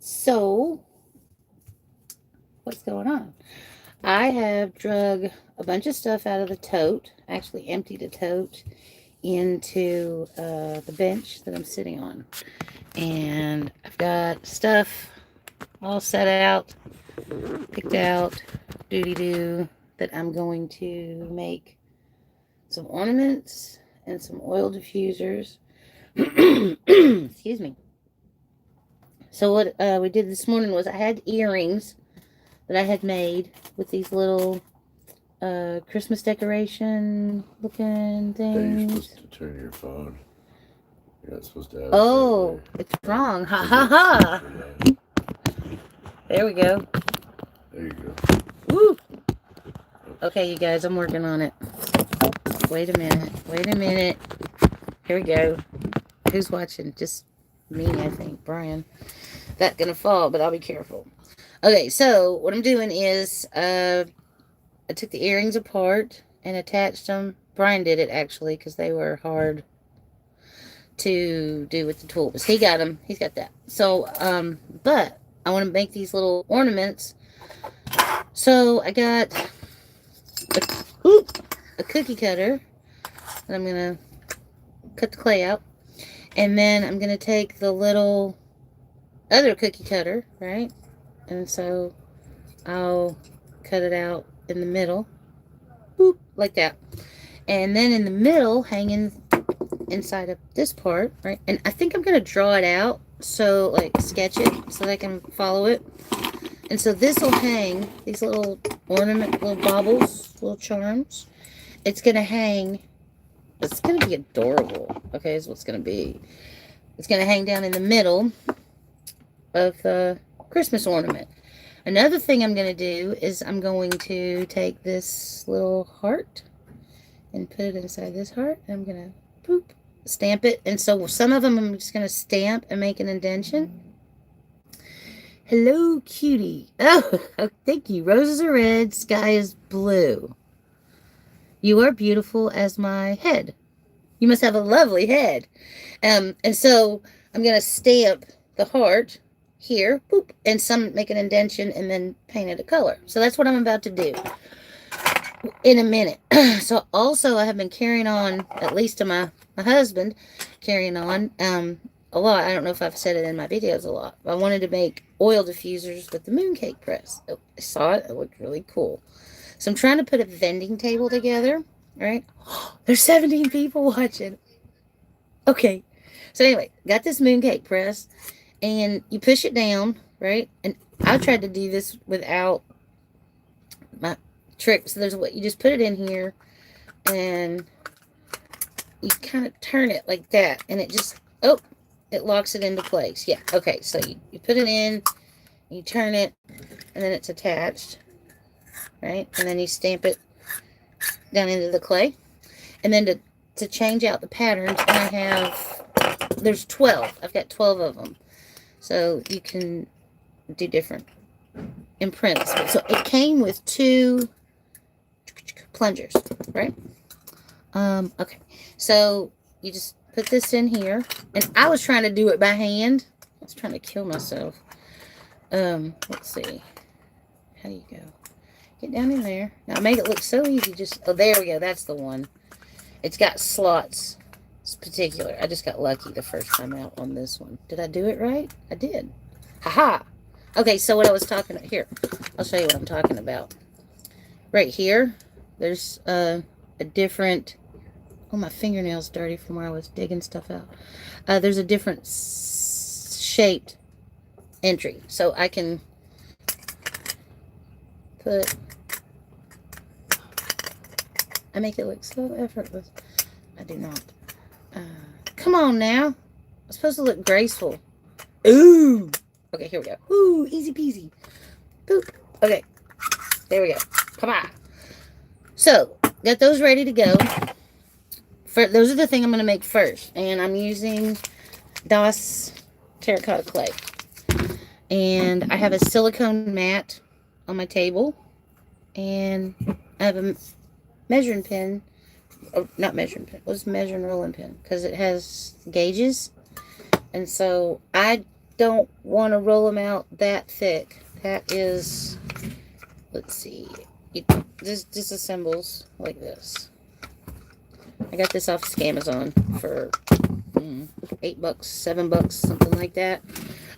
So, what's going on? I have drug a bunch of stuff out of the tote. Actually, emptied a tote into the bench that I'm sitting on. And I've got stuff all set out, picked out, doody-doo, that I'm going to make some ornaments and some oil diffusers. Excuse me. So what we did this morning was I had earrings that I had made with these little Christmas decoration looking Are you things. supposed to turn your phone? You're not supposed to have Oh, it it's wrong. Ha that ha ha. way. There we go. There you go. Woo. Okay, you guys, I'm working on it. Wait a minute. Wait a minute. Here we go. Who's watching? Just me, I think. Brian. That's gonna fall, but I'll be careful. Okay, so what I'm doing is I took the earrings apart and attached them. Brian did it actually because they were hard to do with the tools. He got them. He's got that. So, but I want to make these little ornaments. So I got a cookie cutter, and I'm gonna cut the clay out, and then I'm gonna take the little other cookie cutter, right? And so I'll cut it out in the middle, boop, like that. And then in the middle, hanging inside of this part, right? And I think I'm going to draw it out, so like sketch it so that I can follow it. And so this will hang, these little ornament, little baubles, little charms. It's going to hang, it's going to be adorable, okay, is what's going to be. It's going to hang down in the middle of the Christmas ornament. Another thing I'm going to do is I'm going to take this little heart and put it inside this heart. And I'm going to boop, stamp it. And so some of them I'm just going to stamp and make an indentation. Hello, cutie. Oh, thank you. Roses are red, sky is blue. You are beautiful as my head. You must have a lovely head. And so I'm going to stamp the heart here, boop, and some make an indentation and then paint it a color. So that's what I'm about to do in a minute. So also I have been carrying on, at least to my husband, carrying on a lot. I don't know if I've said it in my videos a lot. I wanted to make oil diffusers with the mooncake press. I saw it. It looked really cool. So I'm trying to put a vending table together, right? There's 17 people watching. Okay. So anyway, got this mooncake press, and you push it down, right? And I tried to do this without my trick. So there's what you just put it in here, and you kind of turn it like that, and it just, oh, it locks it into place. Yeah, okay, so you put it in, you turn it, and then it's attached, right? And then you stamp it down into the clay. And then to change out the patterns, and I have, there's 12. I've got 12 of them. So you can do different imprints. So it came with 2 plungers, right? Okay. So you just put this in here. And I was trying to do it by hand. I was trying to kill myself. Let's see. How do you go? Get down in there. Now make it look so easy. Just, oh, there we go. That's the one. It's got slots. It's particular. I just got lucky the first time out on this one. Did I do it right? I did. Haha. Okay, so what I was talking about here. I'll show you what I'm talking about. Right here, there's a different, oh, my fingernail's dirty from where I was digging stuff out. There's a different shaped entry. So I can put, I make it look so effortless. I do not. Come on now. It's supposed to look graceful. Ooh. Okay, here we go. Ooh, easy peasy. Boop. Okay. There we go. Come on. So, got those ready to go. Those are the thing I'm going to make first. And I'm using DOS terracotta clay. And I have a silicone mat on my table. And I have a measuring pen. Oh, not measuring pen. It was measuring rolling pen. Because it has gauges. And so I don't want to roll them out that thick. That is, let's see, it just disassembles like this. I got this off Amazon for $8, $7, something like that.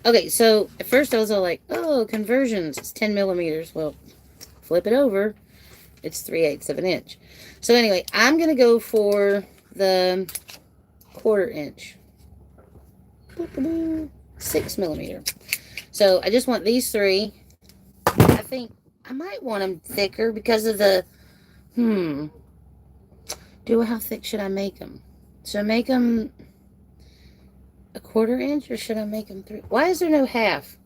Okay, so at first I was all like, oh, conversions, it's 10 millimeters. Well, flip it over, it's 3/8 of an inch. So anyway, I'm going to go for the 1/4 inch. 6 millimeter. So I just want these three. I think I might want them thicker because of the, how thick should I make them? Should I make them a 1/4 inch or should I make them 3? Why is there no half?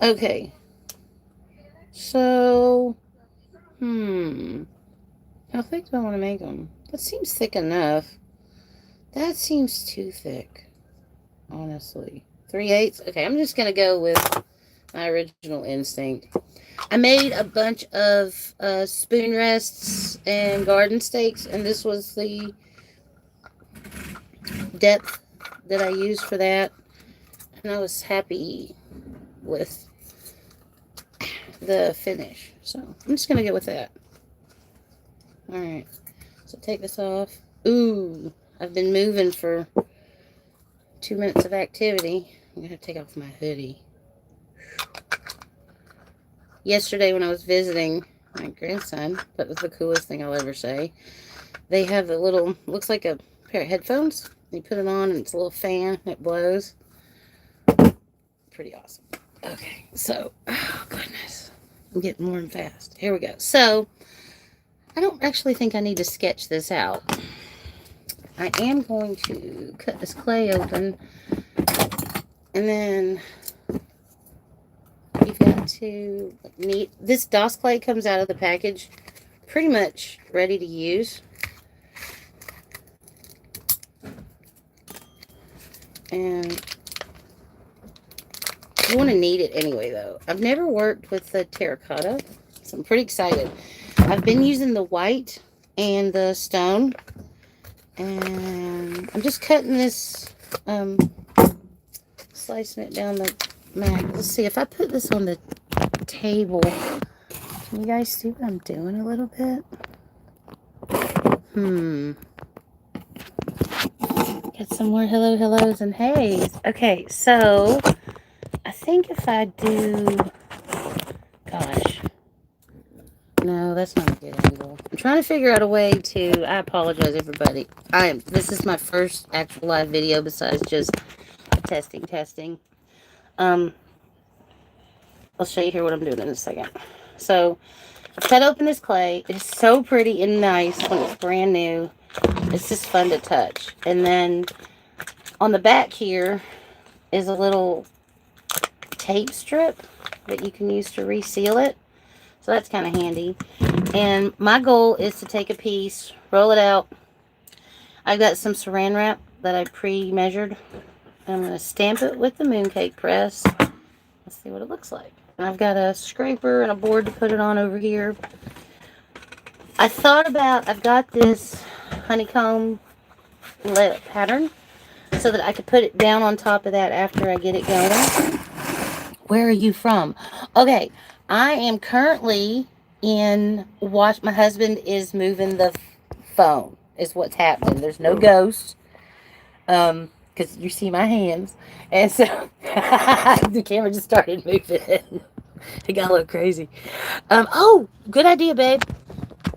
Okay. So, how thick do I want to make them? That seems thick enough. That seems too thick, honestly. 3/8. Okay, I'm just gonna go with my original instinct. I made a bunch of spoon rests and garden stakes, and this was the depth that I used for that, and I was happy with the finish. So I'm just gonna go with that. All right. So take this off. Ooh, I've been moving for 2 minutes of activity. I'm gonna take off my hoodie. Yesterday when I was visiting my grandson, that was the coolest thing I'll ever say. They have the little, looks like a pair of headphones. You put it on and it's a little fan. It blows. Pretty awesome. Okay, so, oh goodness. I'm getting warm fast. Here we go. So, I don't actually think I need to sketch this out. I am going to cut this clay open, and then you've got to knead. This DOS clay comes out of the package pretty much ready to use. And you want to knead it anyway, though. I've never worked with the terracotta, so I'm pretty excited. I've been using the white and the stone, and I'm just cutting this, slicing it down the mat. Let's see, if I put this on the table, can you guys see what I'm doing a little bit? Get some more hellos and hays. Okay, so I think if I do, gosh, no, that's not a good angle. I'm trying to figure out a way to, I apologize everybody. This is my first actual live video besides just testing. I'll show you here what I'm doing in a second. So, I've cut open this clay. It's so pretty and nice when it's brand new. It's just fun to touch. And then on the back here is a little tape strip that you can use to reseal it. So that's kind of handy. And my goal is to take a piece, roll it out. I've got some saran wrap that I pre-measured. I'm going to stamp it with the mooncake press. Let's see what it looks like. And I've got a scraper and a board to put it on over here. I've got this honeycomb pattern so that I could put it down on top of that after I get it going. Where are you from? Okay, I am currently in my husband is moving the phone, is what's happening. There's no ghost. Because you see my hands. And so the camera just started moving. It got a little crazy. Oh, good idea, babe.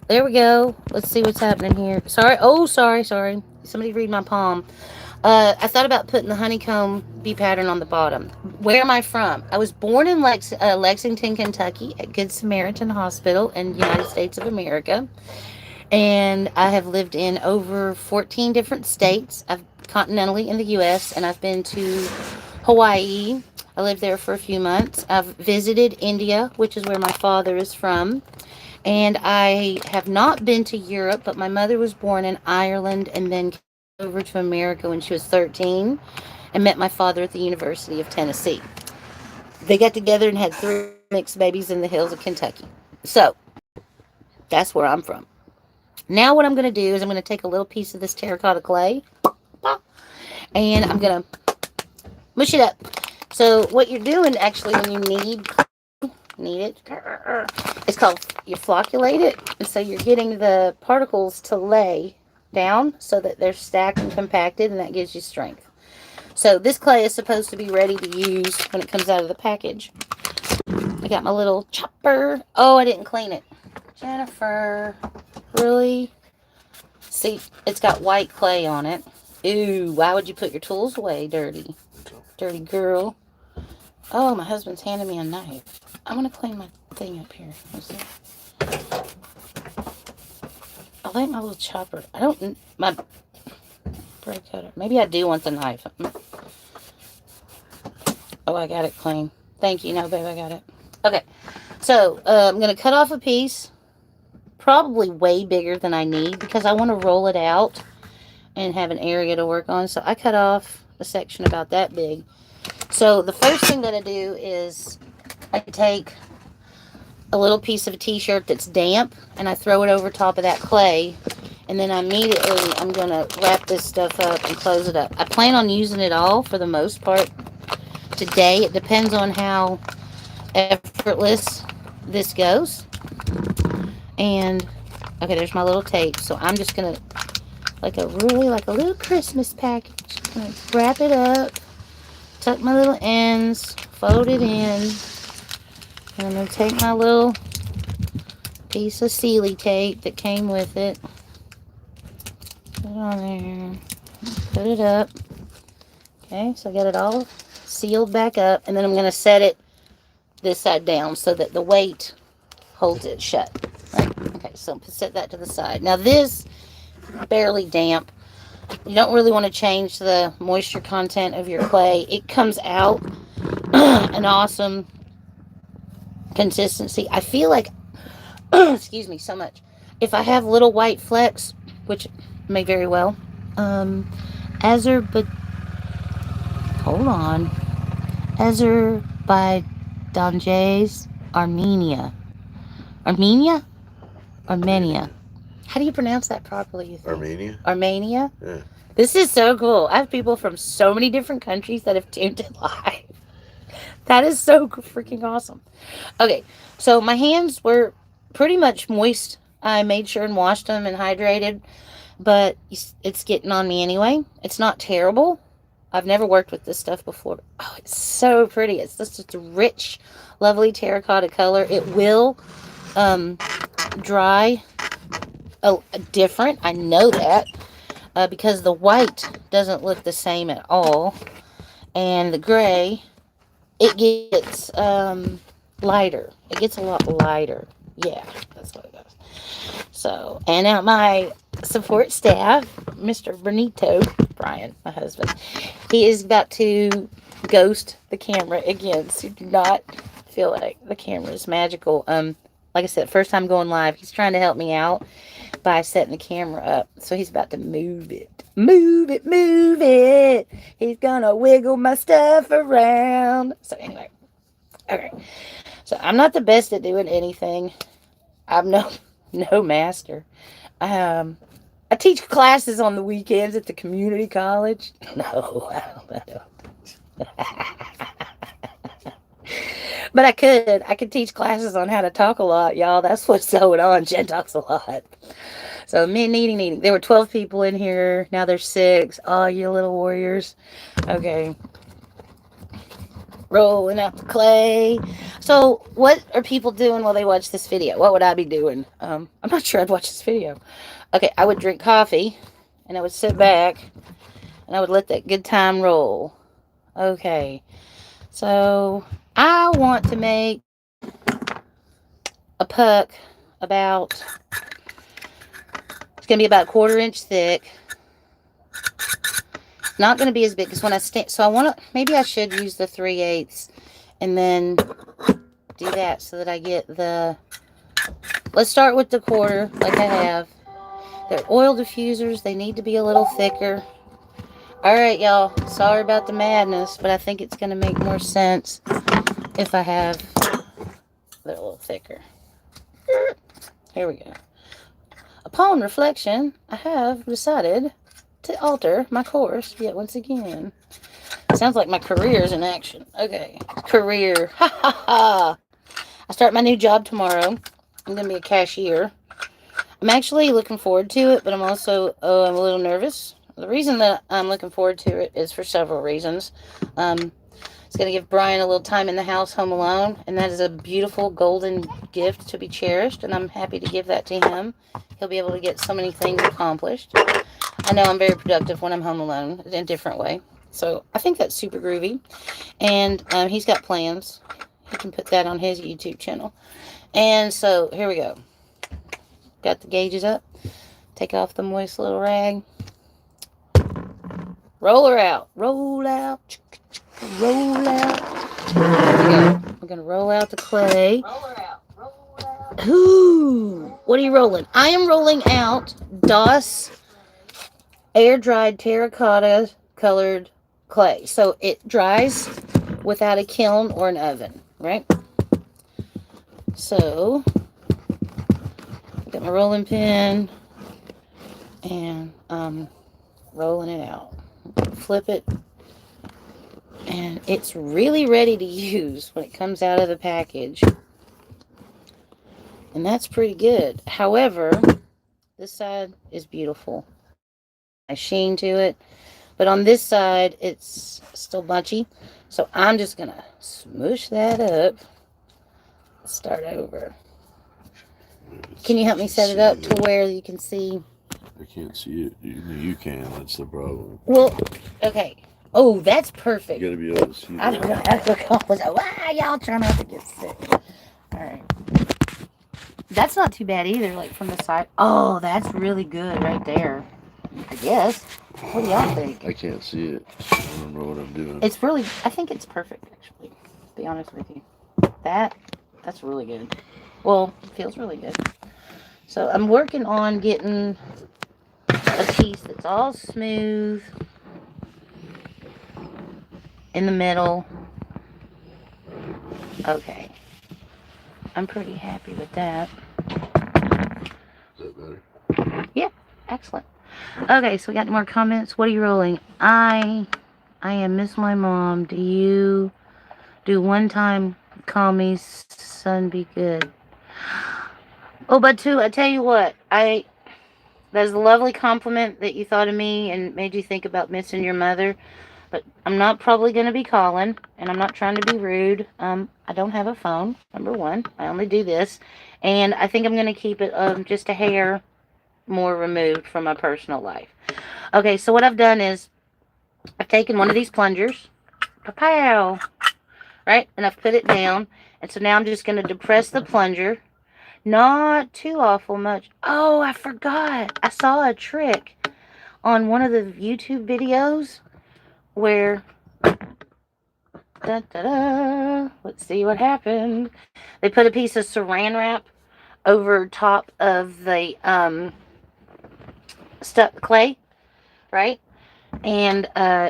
There we go. Let's see what's happening here. Sorry. Oh, sorry. Somebody read my palm. I thought about putting the honeycomb bee pattern on the bottom. Where am I from? I was born in Lexington, Kentucky at Good Samaritan Hospital in the United States of America. And I have lived in over 14 different states. I've continentally in the U.S. and I've been to Hawaii. I lived there for a few months. I've visited India, which is where my father is from. And I have not been to Europe, but my mother was born in Ireland and then came over to America when she was 13 and met my father at the University of Tennessee. They got together and had 3 mixed babies in the hills of Kentucky. So, that's where I'm from. Now what I'm going to do is I'm going to take a little piece of this terracotta clay and I'm going to Mush it up. So what you're doing actually when you need it, it's called, you flocculate it. And so you're getting the particles to lay down so that they're stacked and compacted, and that gives you strength. So this clay is supposed to be ready to use when it comes out of the package. I got my little chopper. Oh, I didn't clean it. Jennifer, really? See, it's got white clay on it. Ooh, why would you put your tools away, dirty? Dirty girl. Oh, my husband's handing me a knife. I'm going to clean my thing up here. I like my little chopper. I don't... My bread cutter. Maybe I do want the knife. Oh, I got it clean. Thank you. No, babe, I got it. Okay. So, I'm going to cut off a piece. Probably way bigger than I need because I want to roll it out and have an area to work on. So, I cut off a section about that big. So, the first thing that I do is I take a little piece of a t-shirt that's damp and I throw it over top of that clay, and then immediately I'm going to wrap this stuff up and close it up. I plan on using it all for the most part today. It depends on how effortless this goes. And okay, there's my little tape. So I'm just going to, like a little Christmas package, gonna wrap it up, tuck my little ends, fold it in, and I'm going to take my little piece of Sealy tape that came with it, put it on there, put it up. Okay, so I got it all sealed back up, and then I'm going to set it this side down so that the weight holds it shut. Right? Okay, so set that to the side. Now this, barely damp. You don't really want to change the moisture content of your clay. It comes out an awesome consistency. I feel like, excuse me so much, if I have little white flecks, which may very well, hold on, Azerbaijan's Armenia? How do you pronounce that properly, you think? Armenia. Armenia? Yeah. This is so cool. I have people from so many different countries that have tuned in live. That is so freaking awesome. Okay, so my hands were pretty much moist. I made sure and washed them and hydrated, but it's getting on me anyway. It's not terrible. I've never worked with this stuff before. Oh, it's so pretty. It's just a rich, lovely terracotta color. It will dry different. I know that because the white doesn't look the same at all. And the gray, it gets lighter. It gets a lot lighter. Yeah, that's what it does. So, and now my support staff, Mr. Benito, Brian, my husband, he is about to ghost the camera again. So do not feel like the camera is magical. Like I said, first time going live, he's trying to help me out by setting the camera up. So he's about to move it. Move it, move it. He's gonna wiggle my stuff around. So anyway, okay. So I'm not the best at doing anything. I'm no master. I teach classes on the weekends at the community college. No, I don't. But I could teach classes on how to talk a lot, y'all. That's what's going on. Jen talks a lot. So needing. There were 12 people in here. Now there's 6. Oh, you little warriors. Okay. Rolling out the clay. So what are people doing while they watch this video? What would I be doing? I'm not sure I'd watch this video. Okay, I would drink coffee, and I would sit back, and I would let that good time roll. Okay. So I want to make a puck about, it's going to be about 1/4 inch thick. Not going to be as big as when I stand. So I want to, maybe I should use the 3/8 and then do that so that I get the, let's start with the 1/4 like I have. They're oil diffusers. They need to be a little thicker. All right, y'all. Sorry about the madness, but I think it's going to make more sense if I have, they're a little thicker. Here we go. Upon reflection, I have decided to alter my course yet once again. Sounds like my career is in action. Okay. Career. Ha ha ha. I start my new job tomorrow. I'm going to be a cashier. I'm actually looking forward to it, but I'm also I'm a little nervous. The reason that I'm looking forward to it is for several reasons. It's going to give Brian a little time in the house home alone, and that is a beautiful golden gift to be cherished, and I'm happy to give that to him. He'll be able to get so many things accomplished. I know I'm very productive when I'm home alone in a different way. So I think that's super groovy. And he's got plans. He can put that on his YouTube channel. And so here we go. Got the gauges up. Take off the moist little rag. Roll her out. Roll out. Roll out. Here we go. We're going to roll out the clay. Roll her out. Roll out. Ooh. What are you rolling? I am rolling out DOS air-dried terracotta colored clay. So it dries without a kiln or an oven, right? So, I got my rolling pin and rolling it out. Flip it. And it's really ready to use when it comes out of the package. And that's pretty good. However, this side is beautiful. A sheen to it. But on this side, it's still bunchy. So I'm just going to smoosh that up. Start over. Can you help me set it up to where you can see? I can't see it. You can. That's the problem. Well, okay. Oh, that's perfect. You gotta be able to see. I don't know how to accomplish that. Wow, y'all try not to get sick. All right. That's not too bad either, like from the side. Oh, that's really good right there. I guess. What do y'all think? I can't see it. I don't know what I'm doing. It's really, I think it's perfect, actually. To be honest with you. That's really good. Well, it feels really good. So I'm working on getting a piece that's all smooth in the middle. Okay. I'm pretty happy with that. Is that better? Yeah, excellent. Okay, so we got more comments. What are you rolling? I am miss my mom. Do you do one time call me son be good? Oh, but too, I tell you what, that's a lovely compliment that you thought of me and made you think about missing your mother. But I'm not probably going to be calling, and I'm not trying to be rude. I don't have a phone, number one. I only do this. And I think I'm going to keep it just a hair more removed from my personal life. Okay, so what I've done is I've taken one of these plungers, pow, right? And I've put it down. And so now I'm just going to depress the plunger. Not too awful much. Oh, I forgot. I saw a trick on one of the YouTube videos where, let's see what happened. They put a piece of saran wrap over top of the stuck clay, right? And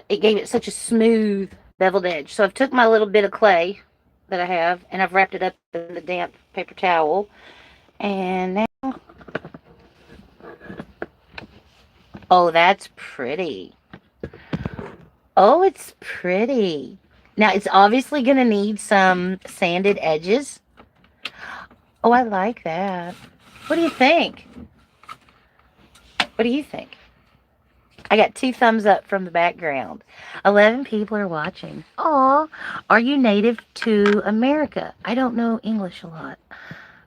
it gave it such a smooth beveled edge. So I've took my little bit of clay that I have and I've wrapped it up in the damp paper towel. And now, oh, that's pretty. Oh, it's pretty. Now, it's obviously going to need some sanded edges. Oh, I like that. What do you think? What do you think? I got 2 thumbs up from the background. 11 people are watching. Aw, are you native to America? I don't know English a lot.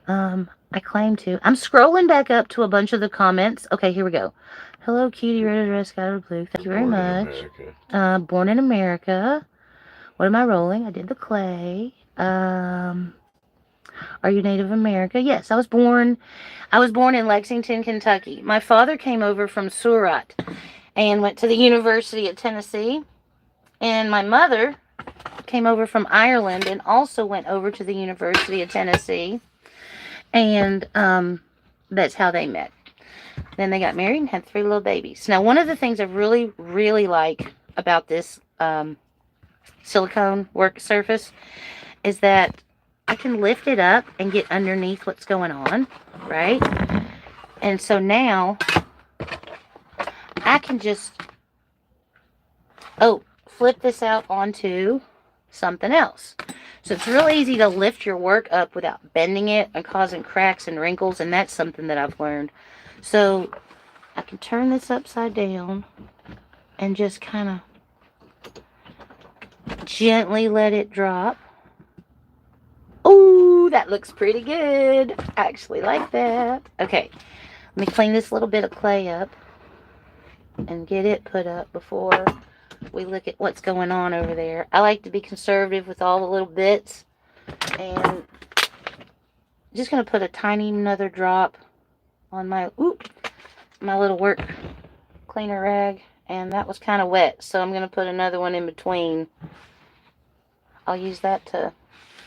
I claim to. I'm scrolling back up to a bunch of the comments. Okay, here we go. Hello, cutie, red, red, sky, blue. Thank you very much. Born in America. What am I rolling? I did the clay. Are you Native American? Yes, I was born in Lexington, Kentucky. My father came over from Surat and went to the University of Tennessee. And my mother came over from Ireland and also went over to the University of Tennessee. And that's how they met. Then they got married and had 3 little babies. Now, one of the things I really, really like about this silicone work surface is that I can lift it up and get underneath what's going on, right? And so now I can just, oh, flip this out onto something else. So it's real easy to lift your work up without bending it and causing cracks and wrinkles, and that's something that I've learned. So I can turn this upside down and just kind of gently let it drop. Oh, that looks pretty good. I actually like that. Okay, let me clean this little bit of clay up and get it put up before we look at what's going on over there. I like to be conservative with all the little bits, and I'm just going to put a tiny another drop on my little work cleaner rag, and that was kind of wet, so I'm going to put another one in between. I'll use that to,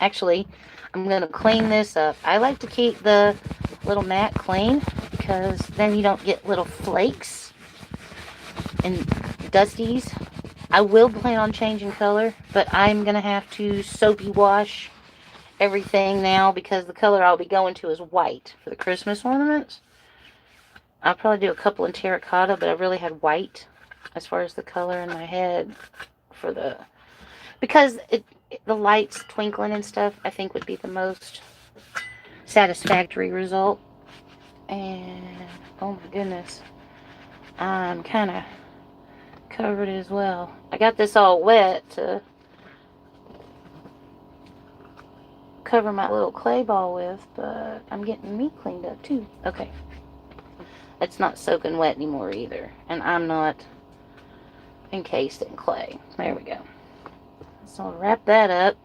actually, I'm going to clean this up. I like to keep the little mat clean because then you don't get little flakes and dusties. I will plan on changing color, but I'm going to have to soapy wash everything now because the color I'll be going to is white for the Christmas ornaments. I'll probably do a couple in terracotta, but I really had white as far as the color in my head for the, because the lights twinkling and stuff, I think would be the most satisfactory result. And oh my goodness, I'm kind of covered as well. I got this all wet to cover my little clay ball with, but I'm getting me cleaned up too. Okay, it's not soaking wet anymore either, and I'm not encased in clay. There we go. So I'll wrap that up,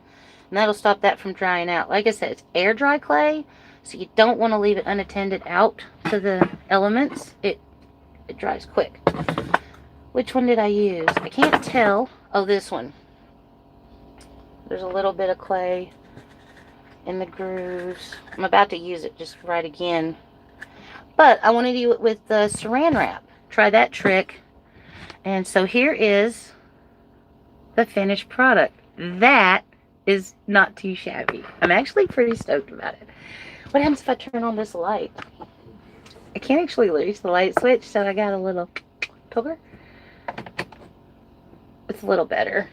and that'll stop that from drying out. Like I said, it's air dry clay, so you don't want to leave it unattended out to the elements. It dries quick. Which one did I use? I can't tell. Oh, this one. There's a little bit of clay in the grooves. I'm about to use it just right again, but I want to do it with the saran wrap. Try that trick. And so here is the finished product. That is not too shabby. I'm actually pretty stoked about it. What happens if I turn on this light? I can't actually reach the light switch, so I got a little poker. It's a little better.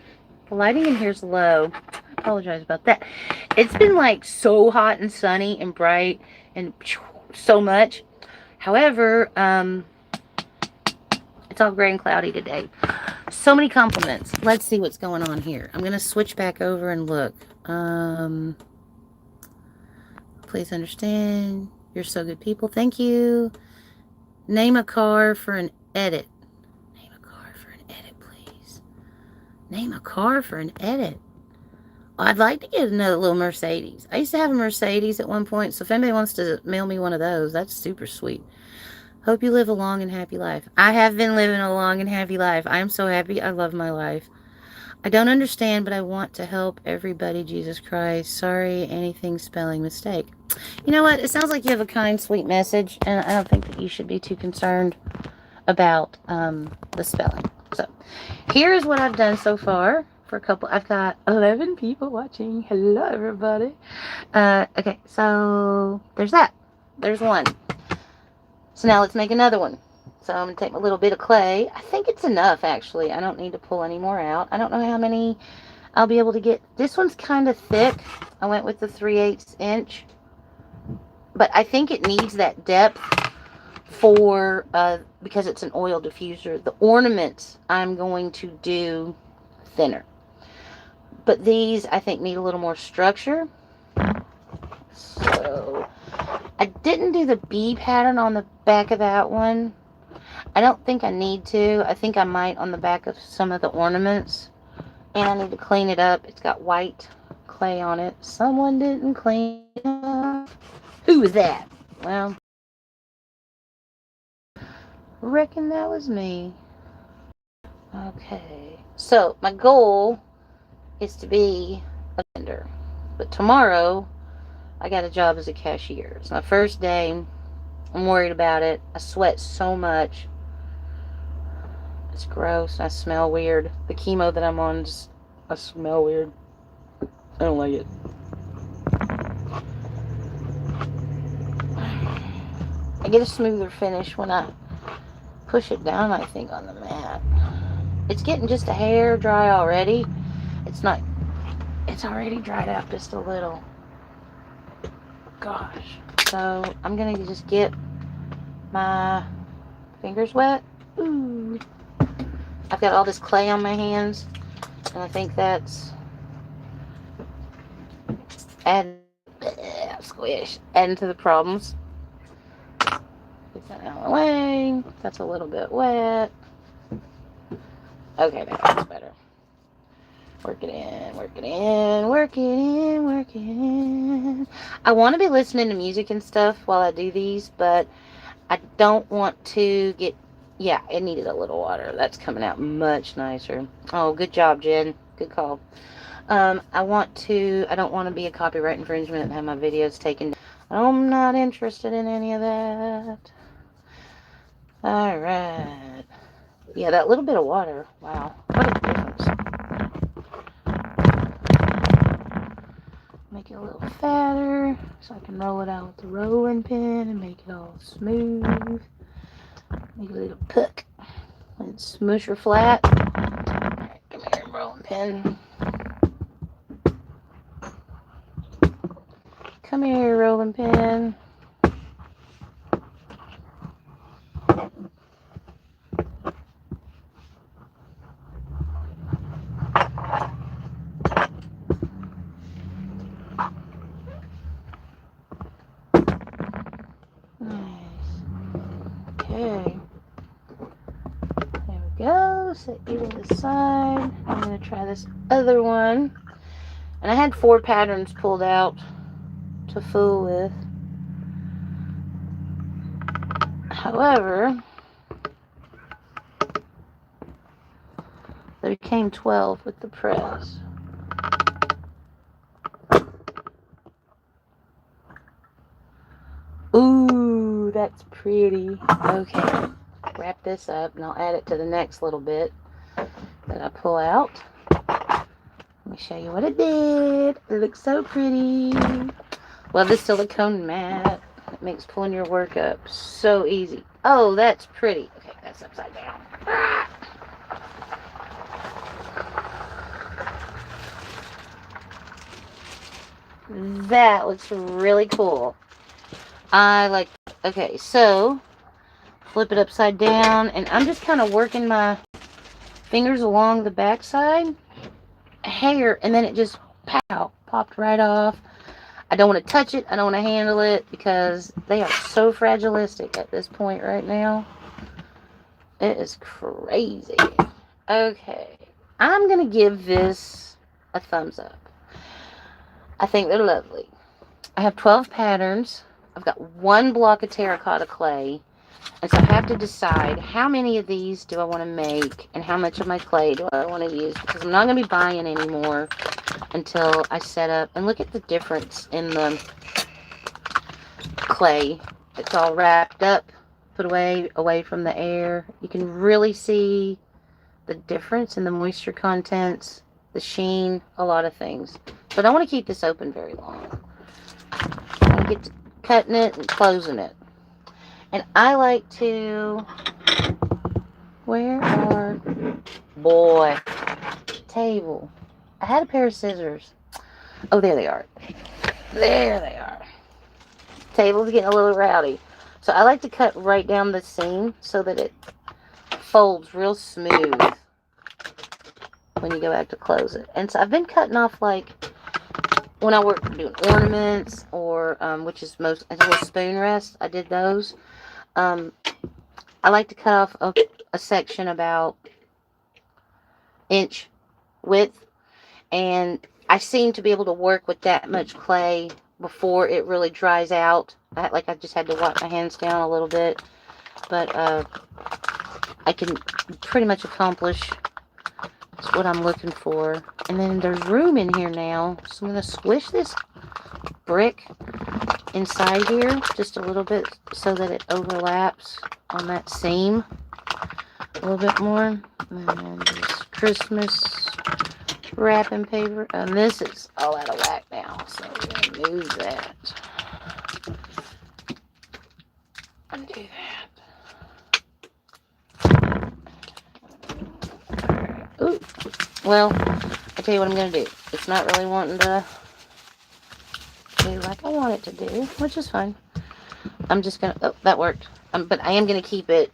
The lighting in here is low. I apologize about that. It's been like so hot and sunny and bright and so much. However, it's all gray and cloudy today. So many compliments. Let's see what's going on here. I'm going to switch back over and look. Please understand. You're so good people. Thank you. Name a car for an edit. Name a car for an edit, please. Name a car for an edit. I'd like to get another little Mercedes. I used to have a Mercedes at one point, so if anybody wants to mail me one of those, that's super sweet. Hope you live a long and happy life. I have been living a long and happy life. I am so happy. I love my life. I don't understand, but I want to help everybody, Jesus Christ. Sorry, anything spelling mistake. You know what? It sounds like you have a kind, sweet message, and I don't think that you should be too concerned about the spelling. So, here's what I've done so far for a couple. I've got 11 people watching. Hello, everybody. Okay, so there's that. There's one. So now let's make another one. So I'm going to take my little bit of clay. I think it's enough, actually. I don't need to pull any more out. I don't know how many I'll be able to get. This one's kind of thick. I went with the 3/8 inch. But I think it needs that depth for, because it's an oil diffuser. The ornaments I'm going to do thinner. But these, I think, need a little more structure. So I didn't do the bee pattern on the back of that one. I don't think I need to. I think I might on the back of some of the ornaments. And I need to clean it up. It's got white clay on it. Someone didn't clean it up. Who was that? Well, reckon that was me. Okay. So, my goal is to be a vendor. But tomorrow, I got a job as a cashier. It's my first day. I'm worried about it. I sweat so much. It's gross. I smell weird. The chemo that I'm on, I smell weird. I don't like it. I get a smoother finish when I push it down, I think, on the mat. It's getting just a hair dry already. It's not, it's already dried out just a little. Gosh. So I'm going to just get my fingers wet. Ooh. I've got all this clay on my hands, and I think that's adding to the problems. Get that out of the way. That's a little bit wet. Okay, that's better. Work it in, work it in, work it in, work it in. I want to be listening to music and stuff while I do these, but I don't want to get... Yeah, it needed a little water. That's coming out much nicer. Oh, good job, Jen. Good call. I don't want to be a copyright infringement and have my videos taken down. I'm not interested in any of that. Alright. Yeah, that little bit of water. Wow. What a difference. Make it a little fatter so I can roll it out with the rolling pin and make it all smooth. Make a little puck and smoosh her flat. Alright, come here, rolling pin. Come here, rolling pin. Okay. There we go. Set you to the side. I'm going to try this other one. And I had 4 patterns pulled out to fool with. However, there became 12 with the press. Ooh, that's pretty. Okay. Wrap this up and I'll add it to the next little bit that I pull out. Let me show you what it did. It looks so pretty. Love this silicone mat. It makes pulling your work up so easy. Oh, that's pretty. Okay, that's upside down. That looks really cool. I like... Okay, so flip it upside down, and I'm just kind of working my fingers along the backside hair, and then it just popped right off. I don't want to touch it. I don't want to handle it because they are so fragilistic at this point right now. It is crazy. Okay, I'm gonna give this a thumbs up. I think they're lovely. I have 12 patterns. I've got 1 block of terracotta clay. And so I have to decide how many of these do I want to make and how much of my clay do I want to use, because I'm not going to be buying anymore until I set up. And look at the difference in the clay. It's all wrapped up, put away from the air. You can really see the difference in the moisture contents, the sheen, a lot of things. But I don't want to keep this open very long. I want to get to cutting it and closing it. And I like to... Where are... Boy. Table. I had a pair of scissors. Oh, there they are. There they are. Table's getting a little rowdy. So I like to cut right down the seam so that it folds real smooth when you go back to close it. And so I've been cutting off, like, when I work doing ornaments or, which is most, a little spoon rest, I did those. I like to cut off a section about inch width, and I seem to be able to work with that much clay before it really dries out. I just had to wipe my hands down a little bit, but I can pretty much accomplish what I'm looking for. And then there's room in here now, so I'm going to squish this brick inside here just a little bit so that it overlaps on that seam a little bit more. And this Christmas wrapping paper, and this is all out of whack now, so we're going to move that. Undo that. Alright. Well, I tell you what I'm going to do. It's not really wanting to do like I want it to do, which is fine. I'm just going to... Oh, that worked. But I am going to keep it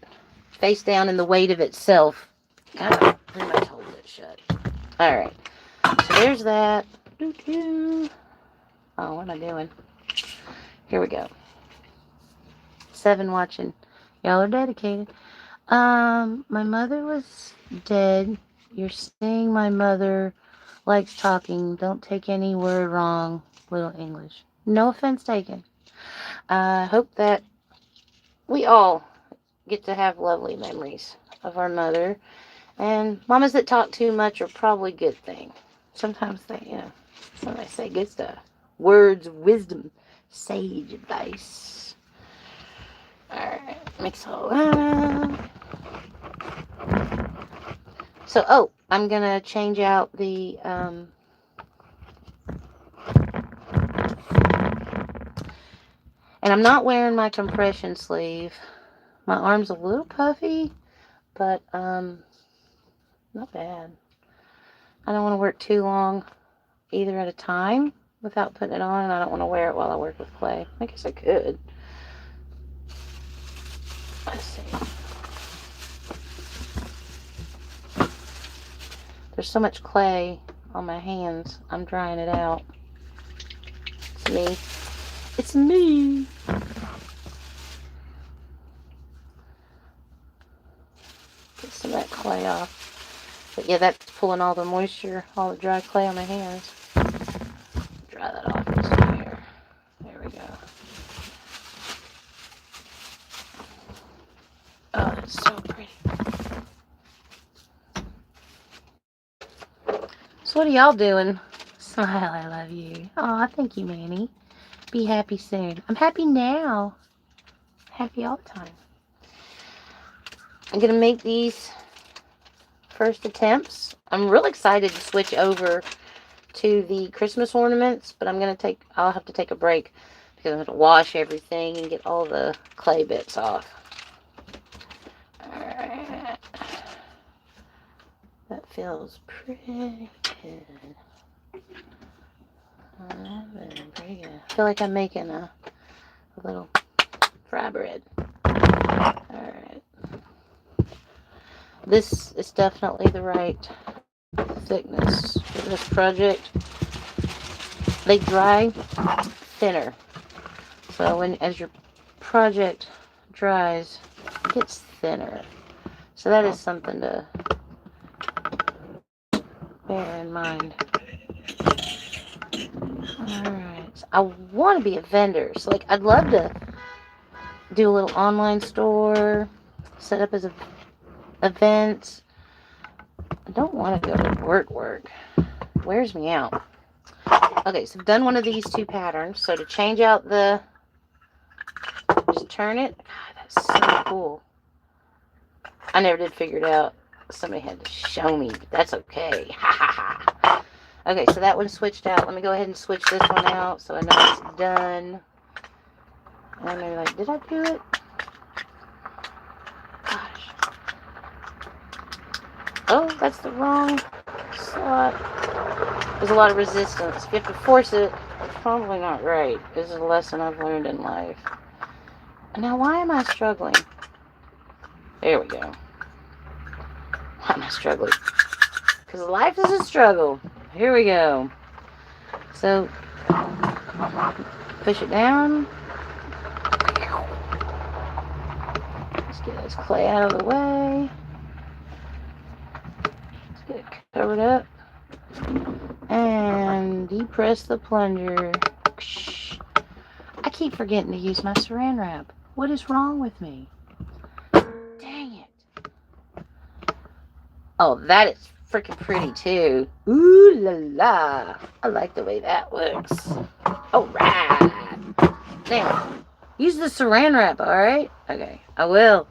face down in the weight of itself. Gotta pretty much hold it shut. Alright. So there's that. Doo-doo. Oh, what am I doing? Here we go. 7 watching. Y'all are dedicated. My mother was dead. You're saying my mother likes talking. Don't take any word wrong. Little English. No offense taken. I hope that we all get to have lovely memories of our mother. And mamas that talk too much are probably a good thing. Sometimes sometimes say good stuff. Words of wisdom. Sage advice. Alright, mix all that. So, I'm gonna change out the, and I'm not wearing my compression sleeve. My arm's a little puffy, but, not bad. I don't want to work too long either at a time without putting it on, and I don't want to wear it while I work with clay. I guess I could. Let's see. There's so much clay on my hands. I'm drying it out. It's me. It's me. Get some of that clay off. But yeah, that's pulling all the moisture, all the dry clay on my hands. Dry that off just here. There we go. Oh, that's so pretty. So what are y'all doing? Smile, I love you. Aw, thank you, Manny. Be happy soon. I'm happy now. Happy all the time. I'm going to make these first attempts. I'm real excited to switch over to the Christmas ornaments, but I'll have to take a break because I'm going to wash everything and get all the clay bits off. Alright. That feels pretty good. Pretty good. I feel like I'm making a little fry bread. Alright. This is definitely the right thickness for this project. They dry thinner. So as your project dries, it gets thinner. So that is something to bear in mind. Alright. So I want to be a vendor. So I'd love to do a little online store, set up as a event. I don't want to go to work. Wears me out. Okay, so I've done one of these 2 patterns. So to change out just turn it. God, that's so cool. I never did figure it out. Somebody had to show me. That's okay. Ha ha ha. Okay, so that one switched out. Let me go ahead and switch this one out so I know it's done. And I may be like, did I do it? Gosh. Oh, that's the wrong slot. There's a lot of resistance. If you have to force it, it's probably not right. This is a lesson I've learned in life. Now, why am I struggling? There we go. Why am I struggling? Because life is a struggle. Here we go. So, push it down. Let's get this clay out of the way. Let's get it covered up. And depress the plunger. I keep forgetting to use my saran wrap. What is wrong with me? Dang it. Oh, that is freaking pretty too. Ooh la la. I like the way that looks. Alright. Now, use the saran wrap, alright? Okay, I will.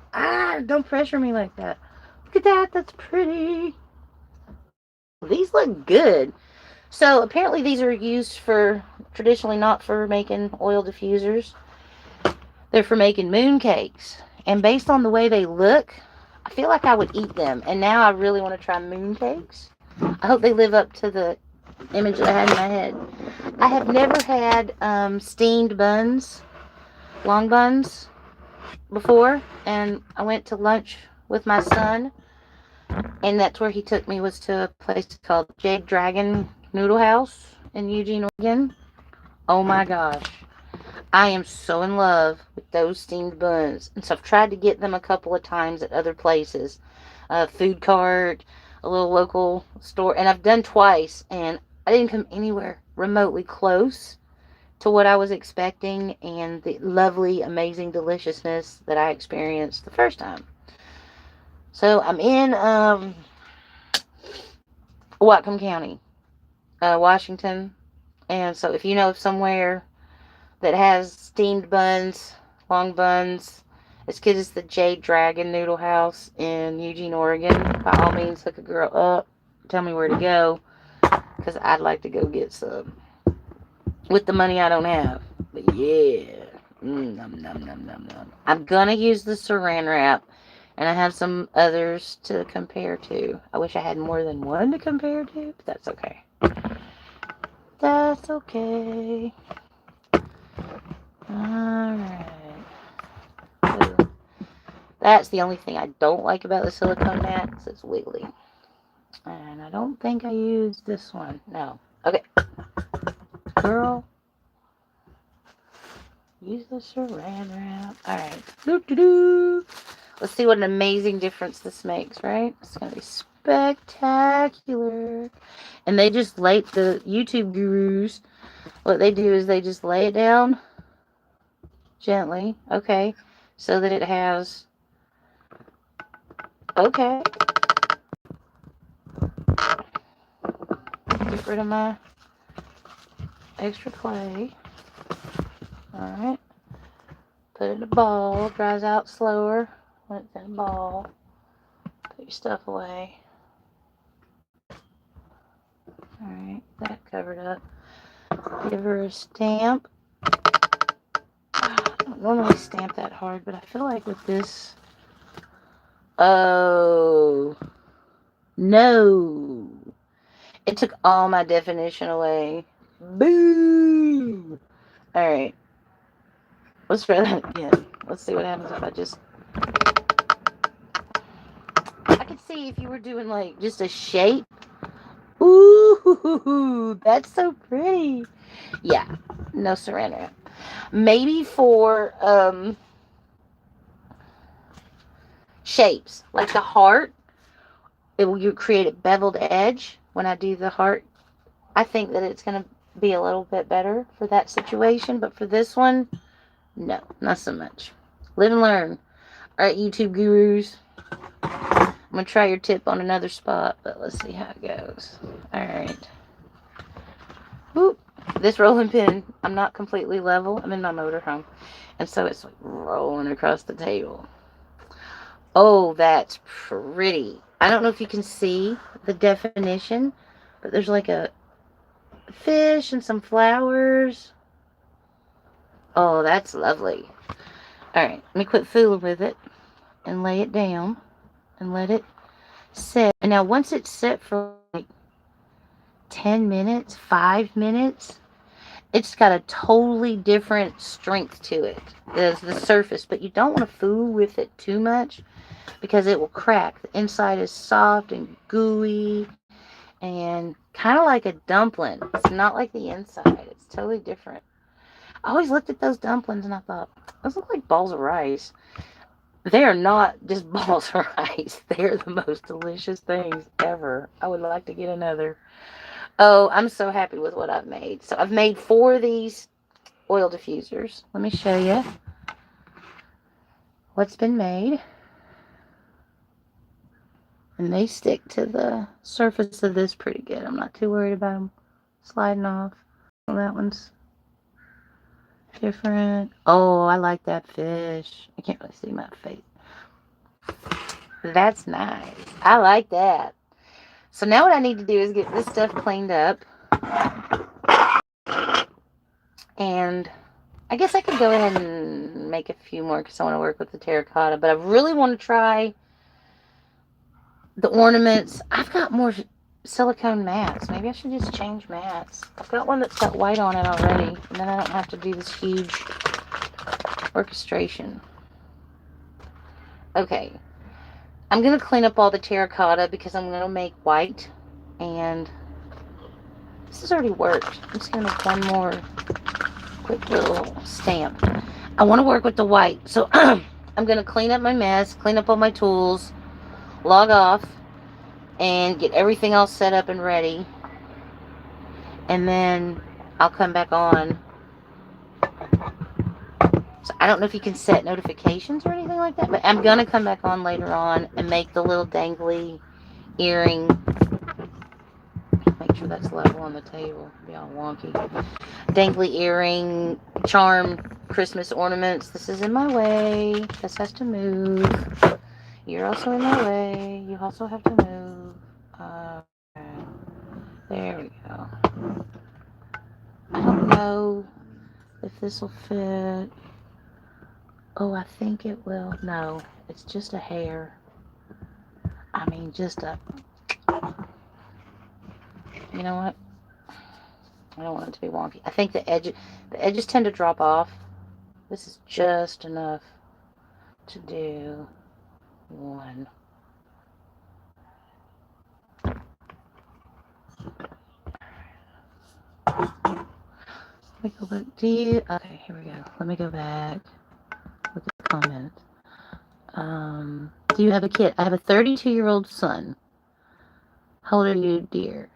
Don't pressure me like that. Look at that. That's pretty. These look good. So apparently these are used for, traditionally not for making oil diffusers. They're for making moon cakes. And based on the way they look, I feel like I would eat them. And now I really want to try moon cakes. I hope they live up to the image that I had in my head. I have never had steamed buns, long buns, before, and I went to lunch with my son, and that's where he took me, was to a place called Jade Dragon Noodle House in Eugene, Oregon. Oh my gosh. I am so in love with those steamed buns. And so I've tried to get them a couple of times at other places. A food cart, a little local store. And I've done twice. And I didn't come anywhere remotely close to what I was expecting and the lovely, amazing deliciousness that I experienced the first time. So I'm in Whatcom County, Washington. And so if you know of somewhere that has steamed buns, long buns. It's because it's the Jade Dragon Noodle House in Eugene, Oregon. By all means, hook a girl up. Tell me where to go, because I'd like to go get some with the money I don't have. But yeah, nom nom nom nom nom. I'm gonna use the Saran wrap, and I have some others to compare to. I wish I had more than one to compare to, but that's okay. That's okay. Alright. So that's the only thing I don't like about the silicone mat, is it's wiggly. And I don't think I used this one. No. Okay. Girl, use the saran wrap. Alright. Doo-doo-doo. Let's see what an amazing difference this makes, right? It's going to be spectacular. And they just lay, the YouTube gurus, what they do is they just lay it down gently. Okay. So that it has, okay. Get rid of my extra clay. Alright. Put it in a ball. Dries out slower when it's in a ball. Put your stuff away. Alright. That covered up. Give her a stamp. I don't normally stamp that hard, but I feel like with this... Oh. No. It took all my definition away. Boo! Alright. Let's try that again. Let's see what happens if I just... I could see if you were doing like just a shape. Ooh, that's so pretty. Yeah, no saran wrap. Maybe for shapes, like the heart, it will you create a beveled edge when I do the heart. I think that it's going to be a little bit better for that situation, but for this one, no, not so much. Live and learn. All right, YouTube gurus. I'm going to try your tip on another spot, but let's see how it goes. All right. Whoop. This rolling pin, I'm not completely level. I'm in my motorhome. And so it's like rolling across the table. Oh, that's pretty. I don't know if you can see the definition, but there's like a fish and some flowers. Oh, that's lovely. Alright, let me quit fooling with it and lay it down and let it set. And now once it's set for like 10 minutes, 5 minutes, it's got a totally different strength to it. There's the surface, but you don't want to fool with it too much because it will crack. The inside is soft and gooey and kind of like a dumpling. It's not like the inside. It's totally different. I always looked at those dumplings and I thought, those look like balls of rice. They are not just balls of rice. They are the most delicious things ever. I would like to get another. Oh, I'm so happy with what I've made. So I've made 4 of these oil diffusers. Let me show you what's been made. And they stick to the surface of this pretty good. I'm not too worried about them sliding off. Well, that one's different. Oh, I like that fish. I can't really see my face. That's nice. I like that. So now what I need to do is get this stuff cleaned up. And I guess I could go ahead and make a few more because I want to work with the terracotta. But I really want to try the ornaments. I've got more silicone mats. Maybe I should just change mats. I've got one that's got white on it already, and then I don't have to do this huge orchestration. Okay, I'm going to clean up all the terracotta because I'm going to make white, and this has already worked. I'm just going to make one more quick little stamp. I want to work with the white, so I'm going to clean up my mess, clean up all my tools, log off, and get everything all set up and ready, and then I'll come back on. So I don't know if you can set notifications or anything like that, but I'm going to come back on later on and make the little dangly earring. Make sure that's level on the table. It'll be all wonky. Dangly earring, charm, Christmas ornaments. This is in my way. This has to move. You're also in my way. You also have to move. There we go. I don't know if this will fit. Oh, I think it will. No, it's just a hair. I mean, just a... You know what? I don't want it to be wonky. I think the edges tend to drop off. This is just enough to do one. Let me go back. Okay, here we go. Let me go back. Look at the comments. Do you have a kid? I have a 32-year-old son. How old are you, dear?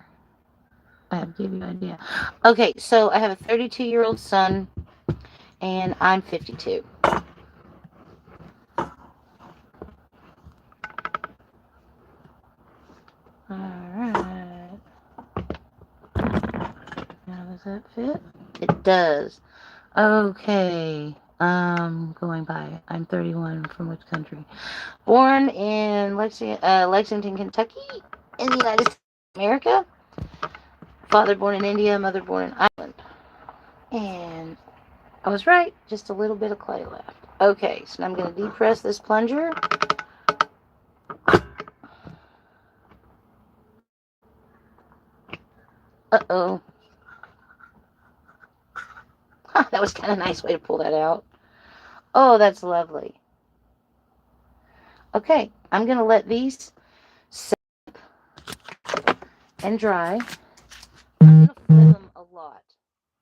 I have to give you an idea. Okay, so I have a 32-year-old son, and I'm 52. Alright. Now, does that fit? It does. Okay. Going by. I'm 31. From which country? Born in Lexington, Kentucky, in the United States of America. Father born in India, mother born in Ireland. And I was right. Just a little bit of clay left. Okay, so now I'm going to depress this plunger. Uh-oh. That was kind of a nice way to pull that out. Oh, that's lovely. Okay, I'm going to let these set and dry. I'm going to flip them a lot.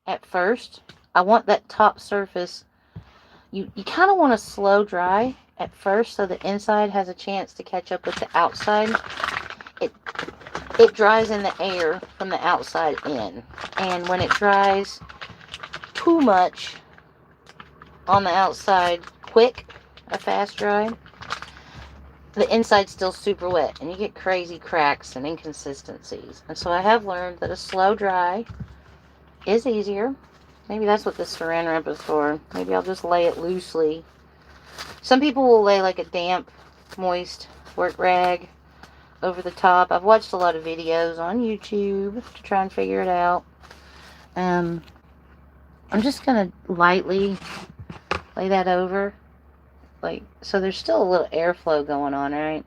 At first, I want that top surface. You kind of want to slow dry at first so the inside has a chance to catch up with the outside. It dries in the air from the outside in. And when it dries too much on the outside quick, a fast dry, the inside's still super wet and you get crazy cracks and inconsistencies. And so I have learned that a slow dry is easier. Maybe that's what this saran wrap is for. Maybe I'll just lay it loosely. Some people will lay like a damp, moist work rag over the top. I've watched a lot of videos on YouTube to try and figure it out. I'm just going to lightly lay that over. So there's still a little airflow going on, right?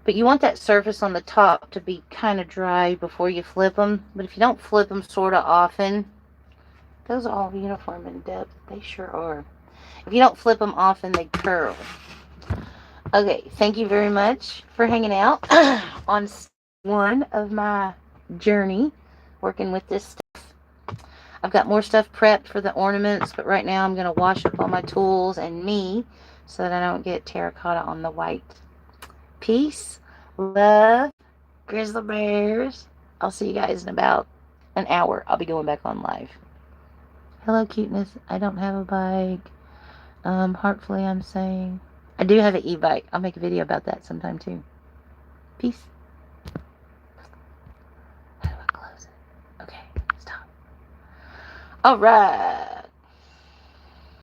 But you want that surface on the top to be kind of dry before you flip them. But if you don't flip them sort of often, those are all uniform in depth. They sure are. If you don't flip them often, they curl. Okay, thank you very much for hanging out on one of my journey working with this stuff. I've got more stuff prepped for the ornaments, but right now I'm going to wash up all my tools and me so that I don't get terracotta on the white. Peace, love, grizzly bears. I'll see you guys in about an hour. I'll be going back on live. Hello, cuteness. I don't have a bike. Heartfully, I'm saying. I do have an e-bike. I'll make a video about that sometime, too. Peace. How do I close it? Okay, stop. All right.